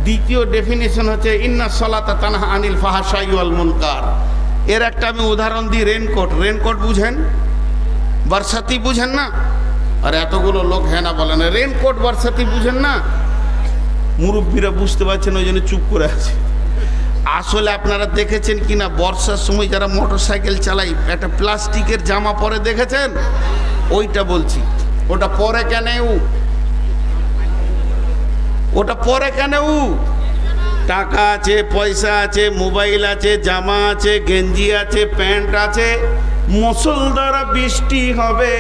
দ্বিতীয় ডেফিনেশন হচ্ছে ইন্না সলাতা তানহা আনিল ফাহশাই ওয়াল মুনকার। এর একটা আমি উদাহরণ দিই। রেনকোট, রেনকোট বুঝেন? বর্ষাতি বুঝেন না? আর এতগুলো লোক হ্যাঁ না বলে না। রেনকোট বর্ষাতি বুঝেন না? মুরব্বীরা বুঝতে পারছেন, ওই জন্য চুপ করে আছে। আসলে আপনারা দেখেছেন কিনা, বর্ষার সময় যারা মোটর সাইকেল চালায় একটা প্লাস্টিকের জামা পরে দেখেছেন? ওইটা বলছি। ওটা পরে কেন? ওটা পরে কেন? টাকা আছে, পয়সা আছে, মোবাইল আছে, জামা আছে, গেঞ্জি আছে, প্যান্ট আছে। মুষলধার বৃষ্টি হবে,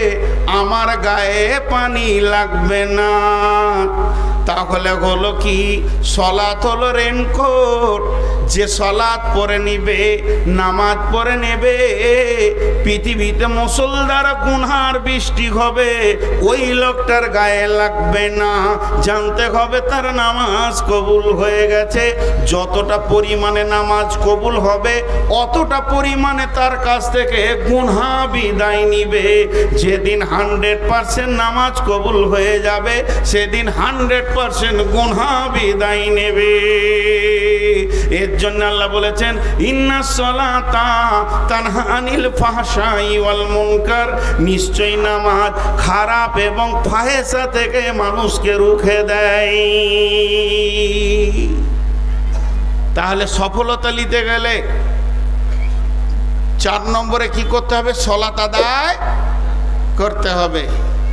আমার গায়ে পানি লাগবে না। তাহলে হলো কি? সলাৎ হলো রেনকোট। যে সলাৎ পরে নিবে, নামাজ পরে নেবে, পৃথিবীতে মুষলধার গুনহার বৃষ্টি হবে, ওই লোকটার গায়ে লাগবে না। জানতে হবে তার নামাজ কবুল হয়ে গেছে। যতটা পরিমাণে নামাজ কবুল হবে, অতটা পরিমাণে তার কাছ থেকে গুনহা বিদায় নিবে। যেদিন 100% নামাজ কবুল হয়ে যাবে, সেদিন 100% গুনহা বিদায় নেবে। এর জন্য আল্লাহ বলেছেন ইন্না সলাতা তানহা আনিল ফাহশাই ওয়াল মুনকার। নিশ্চয়ই নামাজ খারাপ এবং ফাহেসা থেকে মানুষকে রুখে দেয়। তাহলে সফলতা নিতে গেলে 4 নম্বরে কি করতে হবে? সলাত আদায় করতে হবে।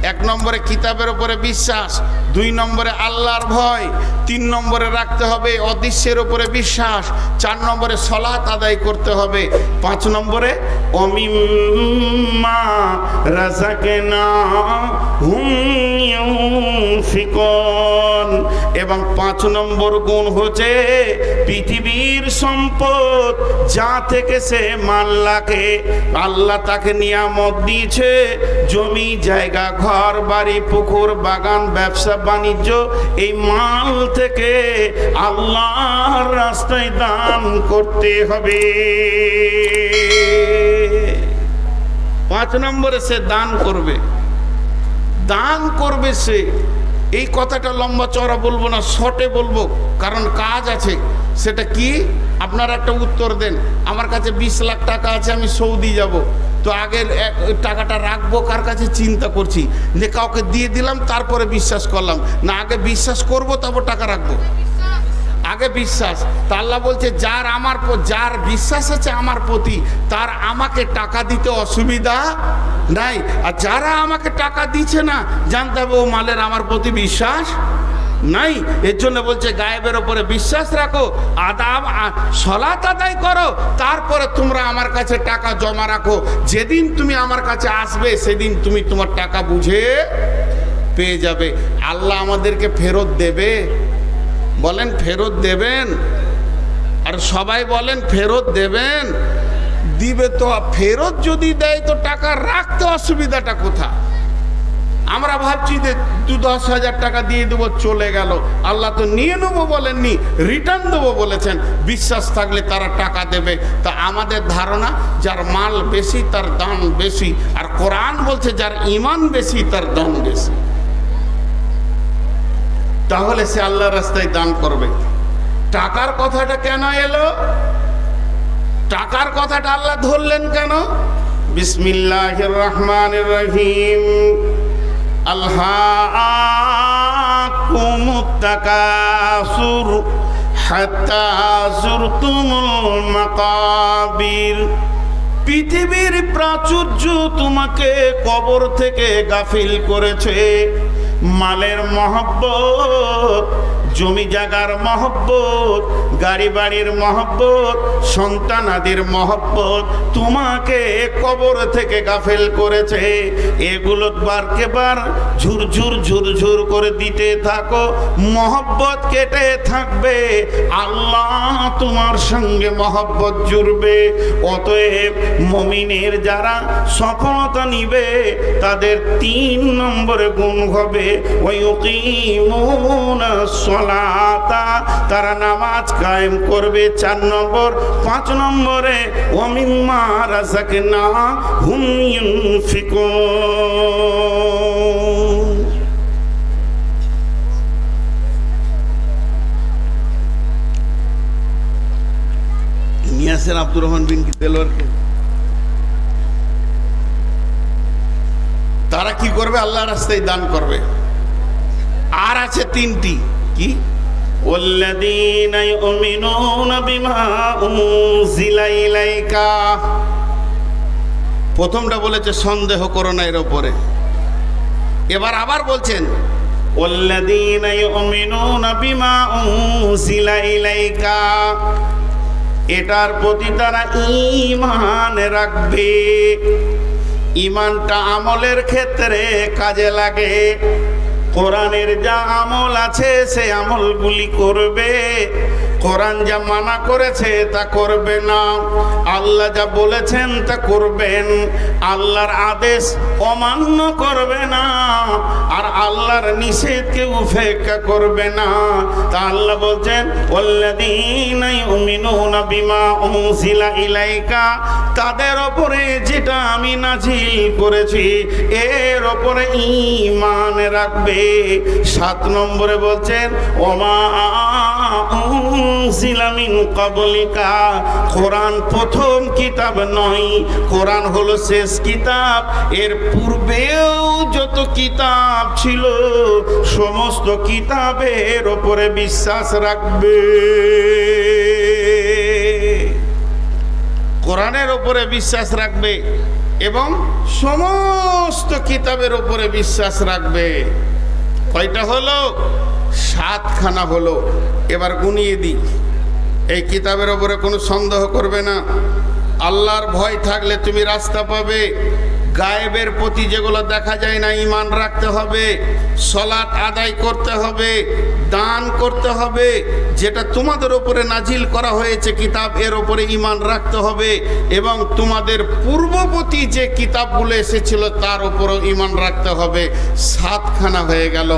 1 নম্বরে কিতাবের উপরে বিশ্বাস, 2 নম্বরে আল্লাহর ভয়, 3 নম্বরে রাখতে হবে অদৃশ্যের উপরে বিশ্বাস, 4 নম্বরে সলাত আদায় করতে হবে, 5 নম্বরে অমিম্মা রাযাকনাহুম ইউনফিকুন। এবং 5 নম্বর গুণ হচ্ছে পৃথিবীর সম্পদ যা থেকে সে মাল রাখে, আল্লাহ তাকে নিয়ামত দিয়েছে, জমি জায়গা, ঘর বাড়ি, পুকুর, বাগান, ব্যবসা বাণিজ্য, এই মাল থেকে আল্লাহর রাস্তায় দান করতে হবে। 5 নম্বরে সে দান করবে। দান করবে সে। এই কথাটা লম্বা চওড়া বলবো না, শর্টে বলবো, কারণ কাজ আছে। সেটা কি? আপনারা একটা উত্তর দেন। আমার কাছে 20 লাখ টাকা আছে, আমি সৌদি যাব, তো আগে টাকাটা রাখবো কার কাছে চিন্তা করছি, যে কাউকে দিয়ে দিলাম তারপরে বিশ্বাস করলাম না, আগে বিশ্বাস করব তারপর টাকা রাখবো। আগে বিশ্বাস। তা আল্লাহ বলছে যার বিশ্বাস আছে আমার প্রতি, তার আমাকে টাকা দিতে অসুবিধা নাই। আর যারা আমাকে টাকা দিচ্ছে না, জানতে হবে ও মালের আমার প্রতি বিশ্বাস নাই। এর জন্য বলছে গায়েবের ওপরে বিশ্বাস রাখো, সলাত আদায় করো, তারপরে তোমরা আমার কাছে টাকা জমা রাখো। যেদিন তুমি আমার কাছে আসবে, সেদিন তুমি তোমার টাকা বুঝে পেয়ে যাবে। আল্লাহ আমাদেরকে ফেরত দেবে? বলেন ফেরত দেবেন? আর সবাই বলেন ফেরত দেবেন? দিবে তো। ফেরত যদি দেয় তো টাকা রাখতে অসুবিধাটা কোথায়? আমরা ভাবছি যে 10 হাজার টাকা দিয়ে দেবো, চলে গেল। আল্লাহ তো নিয়ে নেবো বলেননি, রিটার্ন দেবো বলেছেন। বিশ্বাস থাকলে তারা টাকা দেবে। তা আমাদের ধারণা যার মাল বেশি তার দাম বেশি, আর কোরআন বলছে যার ঈমান বেশি তার দাম বেশি। তাহলে সে আল্লাহর রাস্তায় দান করবে। টাকার কথাটা কেন এলো? টাকার কথাটা আল্লাহ ধরলেন কেন? বিসমিল্লাহির রহমানির রহিম। আলহাকুমুত তাকাসুর হাত্তা যুরতুমুল মাকাবির। পৃথিবীর প্রাচুর্য তোমাকে কবর থেকে গাফিল করেছে। মালের মহব্বত, জমি জায়গার মহব্বত, গাড়ি বাড়ির মহব্বত, সন্তানাদির মহব্বত তোমাকে কবর থেকে গাফেল করেছে। এগুলো বারকে বার ঝুরঝুর ঝুরঝুর করে দিতে থাকো, মহব্বত কেটে থাকবে, আল্লাহ তোমার সঙ্গে মহব্বত জুড়বে। অতএব মুমিনের যারা সফলতা নিবে, তাদের 3 নম্বরে গুণ হবে ওয়ায়ুকিমুনাস সালাত। সলাতা, তারা নামাজ কায়েম করবে। 4 নম্বর। 5 নম্বরে ওয়া মিম্মা রাযাকনাহুম ইউনফিকুন। নিয়াসের আব্দুর রহমান বিন দেলোয়ারকে তারা কি করবে? আল্লাহর রাস্তায় দান করবে। আর আছে 3টি, কি? ওয়াল্লাযীনা ইউমিনুনা বিমা উনজিলা ইলাইকা। প্রথমটা বলেছে সন্দেহ করো না এর উপরে। এবার আবার বলছেন ওয়াল্লাযীনা ইউমিনুনা বিমা উনজিলা ইলাইকা, এটার প্রতি তারা ঈমান রাখবে। ঈমানটা আমলের ক্ষেত্রে কাজে লাগে। কোরআনের যা আমল আছে সে আমলগুলি করবে, কোরআন যা মানা করেছে তা করবে না। আল্লাহ যা বলেছেন তা করবেন, আল্লাহর আদেশ অমান্য করবে না, আর আল্লাহর নিষেধকে উপেক্ষা করবে না। তা আল্লাহ বলছেন ওয়াল্লাযীনা ইউমিনুনা বিমা উনজিলা ইলাইকা, তাদের ওপরে যেটা আমি নাজিল করেছি এর ওপরে ঈমান রাখবে। 7 নম্বরে বলছেন ওমা উনজিলা মিন ক্বাবলিকা, কোরআন প্রথম কিতাব নয়, কোরআন হলো শেষ কিতাব। এর পূর্বেও যত কিতাব ছিল সমস্ত কিতাবের ওপরে বিশ্বাস রাখবে। কোরআনের ওপরে বিশ্বাস রাখবে এবং সমস্ত কিতাবের ওপরে বিশ্বাস রাখবে। কয়টা হলো? 7খানা হলো। এবার গুনিয়ে দিই। এই কিতাবের ওপরে কোনো সন্দেহ করবে না। আল্লাহর ভয় থাকলে তুমি রাস্তা পাবে। গায়েবের প্রতি যেগুলো দেখা যায় না ঈমান রাখতে হবে, সালাত আদায় করতে হবে, দান করতে হবে, যেটা তোমাদের উপরে নাজিল করা হয়েছে কিতাব এর উপরে ঈমান রাখতে হবে, এবং তোমাদের পূর্ববর্তী যে কিতাবগুলো এসেছিল তার উপরেও ঈমান রাখতে হবে। 7খানা হয়ে গেল।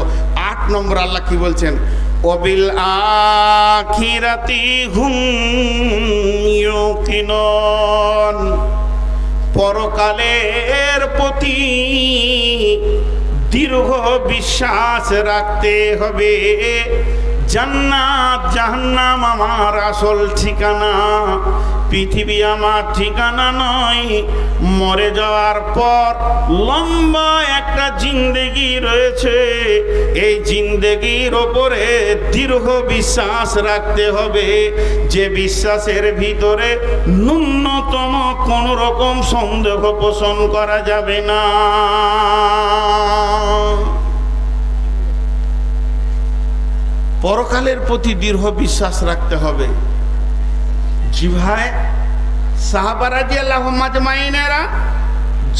8 নম্বর আল্লাহ কি বলছেন? ওয়াবিল আখিরাতি হুম ইউকিনুন, পরকালের প্রতি দৃঢ় বিশ্বাস রাখতে হবে। জান্নাত জাহান্নাম আমার আসল ঠিকানা, পৃথিবী আমার ঠিকানা নয়। মরে যাওয়ার পর লম্বা একটা জিন্দেগি রয়েছে, এই জিন্দেগির ওপরে দৃঢ় বিশ্বাস রাখতে হবে, যে বিশ্বাসের ভিতরে ন্যূনতম কোনো রকম সন্দেহ পোষণ করা যাবে না। পরকালের প্রতি দৃঢ় বিশ্বাস রাখতে হবে। জি ভাই, সাহাবা রাদিয়াল্লাহু আজমাইনেরা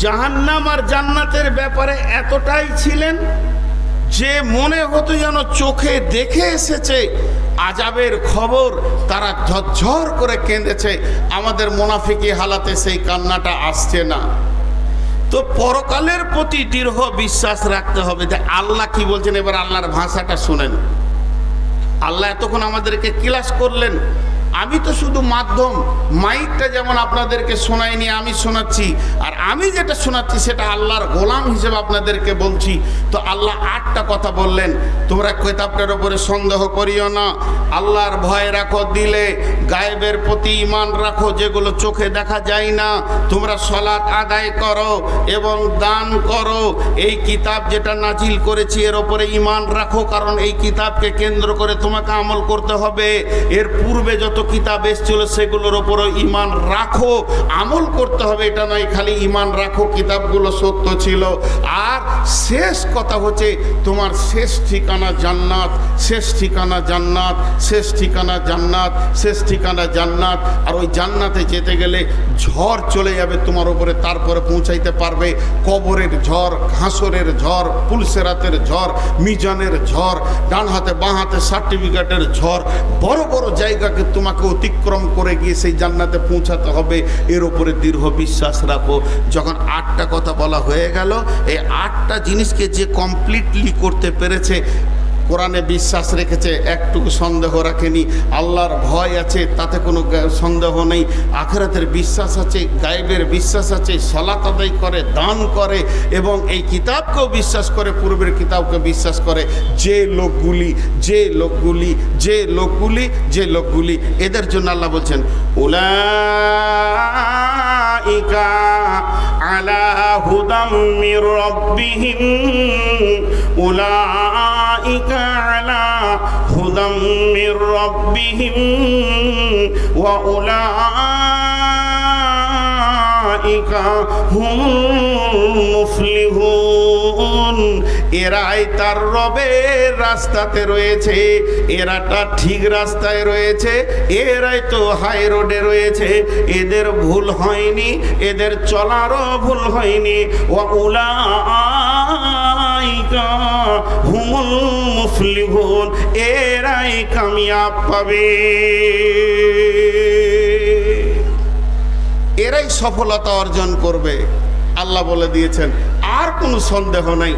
জাহান্নাম আর জান্নাতের ব্যাপারে এতটাই ছিলেন যে মনে হতো যেন চোখে দেখে এসেছে আযাবের খবর, তারা ঝরঝর করে কেঁদেছে। আমাদের মুনাফিকি হালাতে সেই কান্নাটা আসছে না। তো পরকালের প্রতি দৃঢ় বিশ্বাস রাখতে হবে। যে আল্লাহ কি বলছেন, এবার আল্লাহর ভাষাটা শুনেন। আল্লাহ এতক্ষণ আমাদেরকে ক্লাস করলেন, আমি তো শুধু মাধ্যম, মাইকটা যেমন আপনাদেরকে শোনাইনি, আমি শোনাচ্ছি, আর আমি যেটা শোনাচ্ছি সেটা আল্লাহর গোলাম হিসেবে আপনাদেরকে বলছি। তো আল্লাহ 8টা কথা বললেন। তোমরা কিতাবটার উপরে সন্দেহ করিও না, আল্লাহর ভয় রাখো দিলে, গায়েবের প্রতি ঈমান রাখো যেগুলো চোখে দেখা যায় না, তোমরা সালাত আদায় করো এবং দান করো, এই কিতাব যেটা নাজিল করেছি এর উপরে ঈমান রাখো, কারণ এই কিতাবকে কেন্দ্র করে তোমাকে আমল করতে হবে। এর পূর্বে যত কিতাব এসেছিল সেগুলোর উপরও ঈমান রাখো, আমল করতে হবে। এটা নয় খালি ঈমান রাখো কিতাবগুলো সত্য ছিল। আর শেষ কথা হচ্ছে তোমার শেষ ঠিকানা জান্নাত, শেষ ঠিকানা জান্নাত, শেষ ঠিকানা জান্নাত, শেষ ঠিকানা জান্নাত। আর ওই জান্নাতে যেতে গেলে ঝড় চলে যাবে তোমার উপরে, তারপরে পৌঁছাইতে পারবে। কবরের ঝড়, হাসরের ঝড়, পুলসেরাতের ঝড়, মিজানের ঝড়, ডান হাতে বাঁ হাতে সার্টিফিকেটের ঝড়, বড় বড় জায়গাকে তোমাকে অতিক্রম করে গিয়ে সেই জান্নাতে পৌঁছাতে হবে। এর উপরে দৃঢ় বিশ্বাস রাখো। যখন 8টা কথা বলা হয়ে গেল, এই 8টা জিনিসকে যে কমপ্লিটলি করতে পেরেছে, কোরআনে বিশ্বাস রেখেছে, একটুকু সন্দেহ রাখেনি, আল্লাহর ভয় আছে তাতে কোনো সন্দেহ নেই, আখিরাতের বিশ্বাস আছে, গায়েবের বিশ্বাস আছে, সালাত আদায় করে, দান করে এবং এই কিতাবকেও বিশ্বাস করে, পূর্বের কিতাবকে বিশ্বাস করে, যে লোকগুলি এদের জন্য আল্লাহ বলছেন উলাইকা আলা হুদাম মির রাব্বিহিম, উলাইকা আলা হুদাম মির রাব্বিহিম ওয়া উলাইকা হুমুল মুফলিহুন। এরাই তার রবের রাস্তাতে রয়েছে, এরাটা ঠিক রাস্তায় রয়েছে, এরাই তো হাই রোডে রয়েছে, এদের ভুল হয়নি, এদের চলারও ভুল হয়নি। ওয়া উলাইকা হুমুল মুফলিহুন, এরাই কামিয়াব পাবে, এরাই সফলতা অর্জন করবে। আল্লাহ বলে দিয়েছেন, আর কোনো সন্দেহ নাই,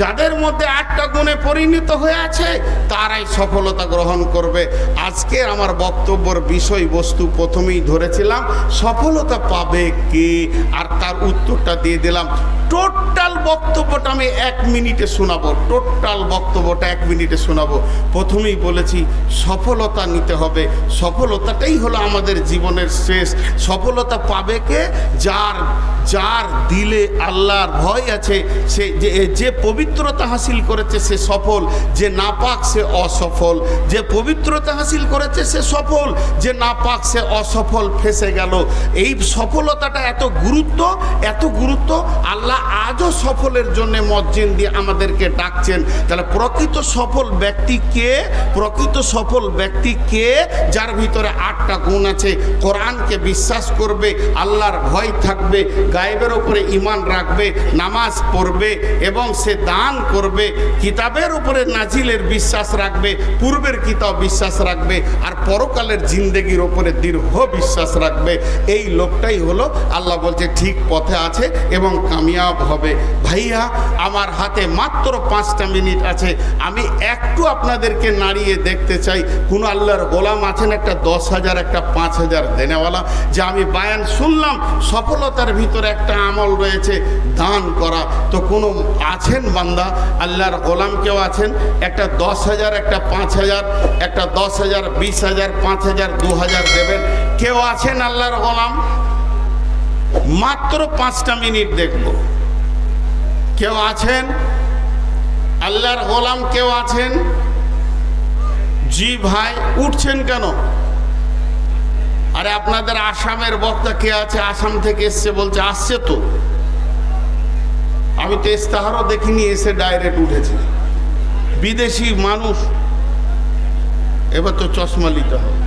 যাদের মধ্যে 8টা গুণে পরিণত হয়ে আছে তারাই সফলতা গ্রহণ করবে। আজকে আমার বক্তব্যের বিষয়বস্তু প্রথমেই ধরেছিলাম সফলতা পাবে কে, আর তার উত্তরটা দিয়ে দিলাম। টোটাল বক্তব্যটা আমি 1 মিনিটে শোনাবো, টোটাল বক্তব্যটা 1 মিনিটে শোনাবো। প্রথমেই বলেছি সফলতা নিতে হবে, সফলতাটাই হলো আমাদের জীবনের শেষ। সফলতা পাবে কে? যার দিলে আল্লাহর ভয় আছে, সে যে পবিত্রতা হাসিল করেছে সে সফল, যে নাপাক সে অসফল। যে পবিত্রতা হাসিল করেছে সে সফল, যে নাপাক সে অসফল, ফেসে গেল। এই সফলতাটা এত গুরুত্ব, আল্লাহ আজও সফলের জন্য মসজিদ দিয়ে আমাদেরকে ডাকছেন। তাহলে প্রকৃত সফল ব্যক্তি কে? যার ভিতরে 8টা গুণ আছে, কোরআনকে বিশ্বাস করবে, আল্লাহর ভয় থাকবে, গায়েবের উপরে ঈমান রাখবে, নামাজ পড়বে এবং সে দান করবে, কিতাবের উপরে নাজিলের বিশ্বাস রাখবে, পূর্বের কিতাব বিশ্বাস রাখবে, আর পরকালের জিন্দেগির উপরে দৃঢ় বিশ্বাস রাখবে। এই লোকটাই হলো আল্লাহ বলছে ঠিক পথে আছে এবং কামিয়াব হবে। ভাইয়া, আমার হাতে মাত্র 5টা মিনিট আছে, আমি একটু আপনাদেরকে নাড়িয়ে দেখতে চাই। কোনো আল্লাহর গোলাম আছেন একটা 10,000 একটা 5,000 দেনেওয়ালা, যে আমি বায়ান শুনলাম সফলতার ভিতরে একটা আমল রয়েছে দান করা, তো কোনো আছেন বান্দা? আল্লাহর গোলাম কেউ আছেন? একটা 10,000 একটা 5,000, একটা 10,000 20,000 5,000 2,000 দেবেন? কেউ আছেন আল্লাহর গোলাম? মাত্র 5টা মিনিট দেখব। কেউ আছেন আল্লাহর গোলাম? কেউ আছেন? জি ভাই, উঠছেন কেন? আরে আপনাদের আসামের বক্তা কে আছে? আসাম থেকে এসছে বলছে, আসছে তো, আমি তো ইস্তাহারও দেখিনি, এসে ডাইরেক্ট উঠেছি। বিদেশি মানুষ, এবার তো চশমা নিতে হবে।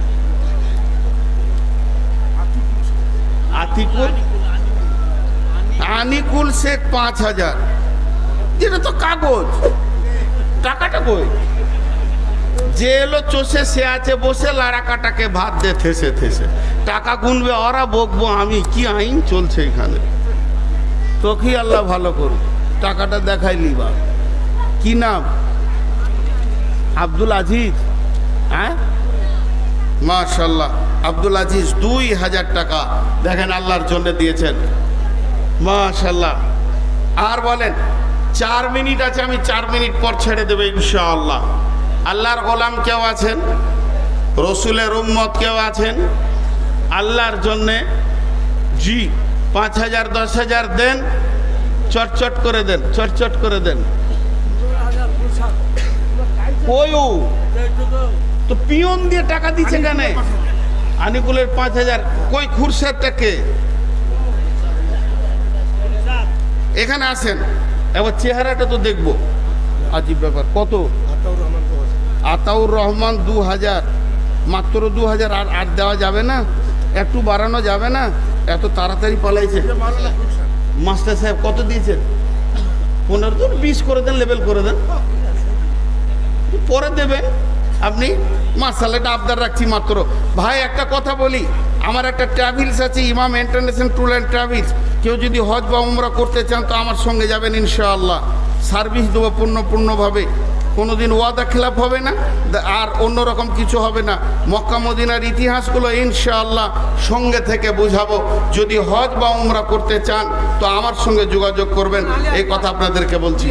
আনিকুল শেখ 5,000, এটা তো কাগজ, টাকাটা কই? যে এলো চষে সে আছে বসে, লাড়াকাটাকে ভাত দে থেসে টাকা গুনবে ওরা, বকবো আমি। কি আইন চলছে এখানে? তোকেই আল্লাহ ভালো করুক, টাকাটা দেখাইলি বা। কি নাম? আব্দুল আজিজ। হ্যাঁ, মাশাল্লাহ, আব্দুল আজিজ 2,000 টাকা দেখেন আল্লাহর জন্য দিয়েছেন, মাশাল্লাহ। আর বলেন 4 মিনিট আছে, আমি 4 মিনিট পর ছেড়ে দেবো ইনশাআল্লাহ। আল্লাহর গোলাম কেউ আছেন? রসুলের উম্মত কেউ আছেন আল্লাহর জন্যে? জি, 5,000 10,000 দেন, চটচট করে দেন, চটচট করে দেন। ওই তো পিয়ন দিয়ে টাকা দিচ্ছে কেন? আনিকুলের 5,000 কই? খুরশেদটাকে এখানে আসেন, এবার চেহারাটা তো দেখবো, আজীব ব্যাপার। কত? আতাউর রহমান 2,000, মাত্র 2,000। আর দেওয়া যাবে না? একটু বাড়ানো যাবে না? এত তাড়াতাড়ি পালাইছে। মাস্টার সাহেব কত দিয়েছেন? 15 দিন 20 করে দেন, লেবেল করে দেন, পরে দেবেন আপনি। মাশাআল্লাহ, এটা আবদার রাখছি মাত্র। ভাই একটা কথা বলি, আমার একটা ট্রাভেলস আছে, ইমাম ইন্টারন্যাশনাল ট্যুর অ্যান্ড ট্রাভেলস। কেউ যদি হজ বা উমরা করতে চান তো আমার সঙ্গে যাবেন ইনশাআল্লাহ। সার্ভিস দেবো পূর্ণভাবে। কোনোদিন ওয়াদা খেলাপ হবে না, আর অন্যরকম কিছু হবে না। মক্কা মদিনার ইতিহাসগুলো ইনশাআল্লাহ সঙ্গে থেকে বুঝাবো। যদি হজ বা উমরা করতে চান তো আমার সঙ্গে যোগাযোগ করবেন, এই কথা আপনাদেরকে বলছি।